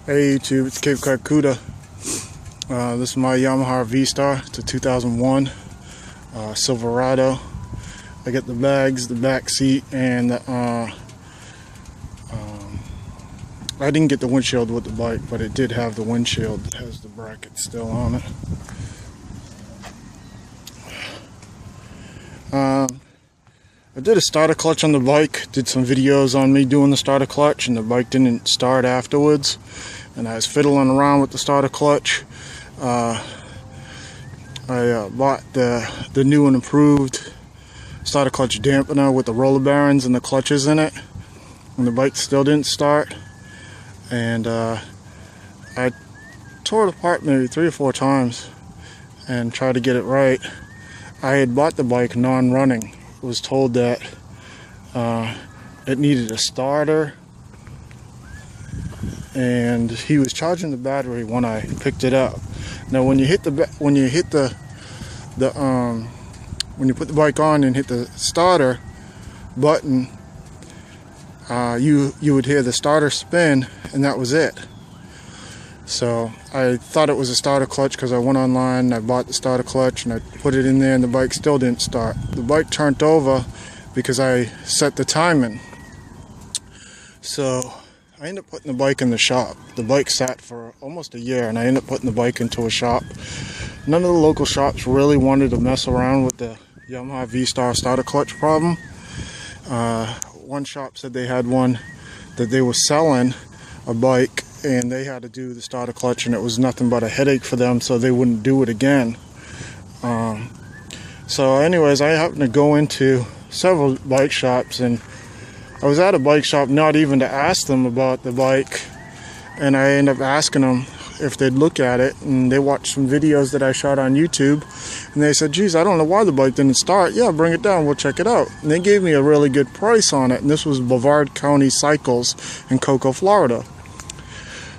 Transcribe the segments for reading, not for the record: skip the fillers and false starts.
Hey YouTube, it's Cape Cod. This is my Yamaha V-Star. It's a 2001 Silverado. I got the bags, the back seat, and I didn't get the windshield with the bike, but it did have the windshield. It has the bracket still on it. I did a starter clutch on the bike, did some videos on me doing the starter clutch, and the bike didn't start afterwards. And I was fiddling around with the starter clutch. I bought the new and improved starter clutch dampener with the roller bearings and the clutches in it, and the bike still didn't start. And I tore it apart maybe 3 or 4 times and tried to get it right. I had bought the bike non-running. Was told that it needed a starter, and he was charging the battery when I picked it up. Now when you put the bike on and hit the starter button, you would hear the starter spin, and that was it. So I thought it was a starter clutch because I went online and I bought the starter clutch and I put it in there, and the bike still didn't start. The bike turned over because I set the timing. So I ended up putting the bike in the shop. The bike sat for almost a year, and I ended up putting the bike into a shop. None of the local shops really wanted to mess around with the Yamaha V-Star starter clutch problem. One shop said they had one that they were selling, a bike, and they had to do the starter clutch, and it was nothing but a headache for them, so they wouldn't do it again. So anyways, I happened to go into several bike shops, and I was at a bike shop not even to ask them about the bike, and I ended up asking them if they'd look at it, and they watched some videos that I shot on YouTube, and they said, geez, I don't know why the bike didn't start. Yeah, bring it down, we'll check it out. And they gave me a really good price on it, and this was Brevard County Cycles in Cocoa, Florida.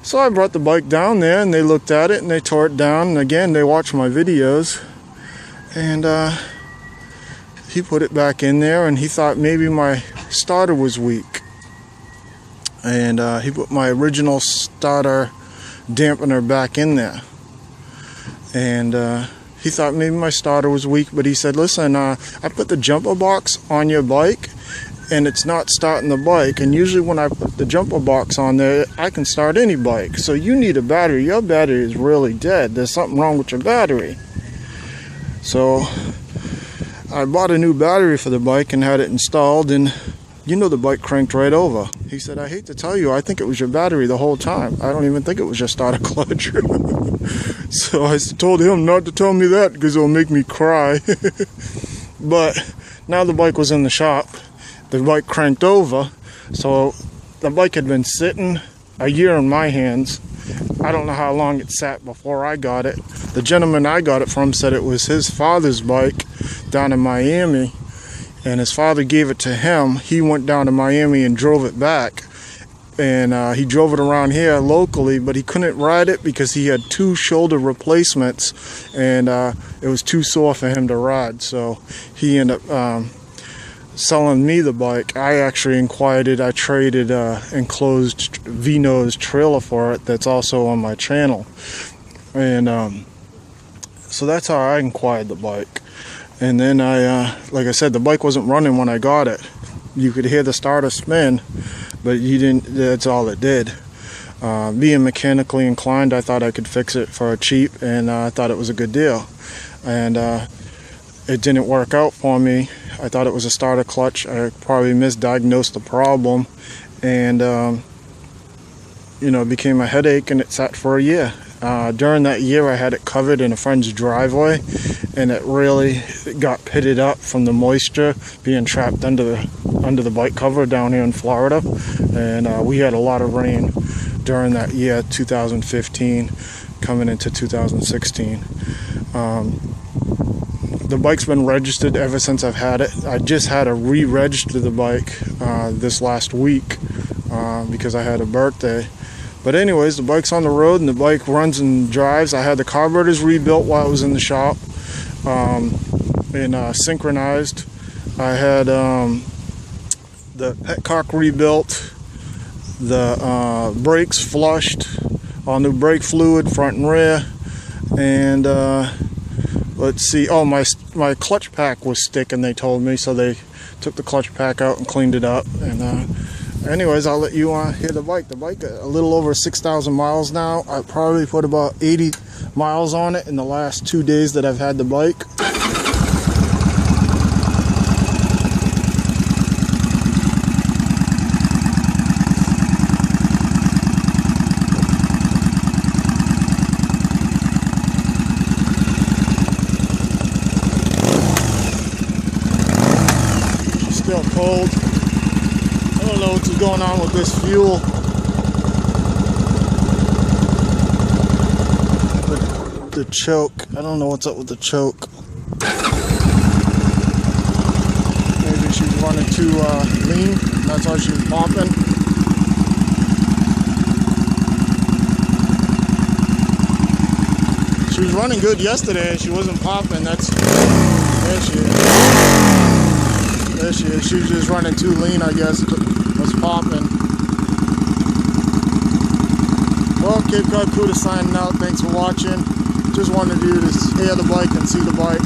So I brought the bike down there, and they looked at it, and they tore it down, and again, they watched my videos, and he put it back in there, and he thought maybe my starter was weak. And he put my original starter dampener back in there. And he thought maybe my starter was weak, but he said, listen, I put the jumper box on your bike, and it's not starting the bike, and usually when I put the jumper box on there, I can start any bike. So you need a battery. Your battery is really dead. There's something wrong with your battery. So I bought a new battery for the bike and had it installed, and you know, the bike cranked right over. He said, I hate to tell you, I think it was your battery the whole time. I don't even think it was your starter clutch. So I told him not to tell me that because it'll make me cry. But now the bike was in the shop. The bike cranked over, so the bike had been sitting a year in my hands. I don't know how long it sat before I got it. The gentleman I got it from said it was his father's bike down in Miami, and his father gave it to him. He went down to Miami and drove it back, and he drove it around here locally, but he couldn't ride it because he had 2 shoulder replacements, and it was too sore for him to ride. So he ended up selling me the bike. I actually inquired it. I traded enclosed V-nose trailer for it that's also on my channel, and so that's how I inquired the bike. And then like I said, the bike wasn't running when I got it. You could hear the starter spin, but you didn't. That's all it did. Being mechanically inclined, I thought I could fix it for cheap, and I thought it was a good deal. And it didn't work out for me. I thought it was a starter clutch. I probably misdiagnosed the problem, and you know, it became a headache, and it sat for a year. During that year, I had it covered in a friend's driveway, and it really got pitted up from the moisture being trapped under the bike cover down here in Florida. And we had a lot of rain during that year, 2015, coming into 2016. The bike's been registered ever since I've had it. I just had to re-register the bike this last week because I had a birthday. But anyways, the bike's on the road, and the bike runs and drives. I had the carburetors rebuilt while I was in the shop and synchronized. I had the petcock rebuilt, the brakes flushed, all new brake fluid, front and rear, and let's see, oh, my clutch pack was sticking, they told me, so they took the clutch pack out and cleaned it up. And anyways, I'll let you hear the bike. The bike a little over 6,000 miles now. I probably put about 80 miles on it in the last 2 days that I've had the bike. Still cold. I don't know what's going on with this fuel. The choke. I don't know what's up with the choke. Maybe she's running too lean. That's why she's popping. She was running good yesterday. She wasn't popping. There she is. There she is. She was just running too lean, I guess. Was popping. Well, Cape Cod Cuda signing out. Thanks for watching. Just wanted you to hear the bike and see the bike.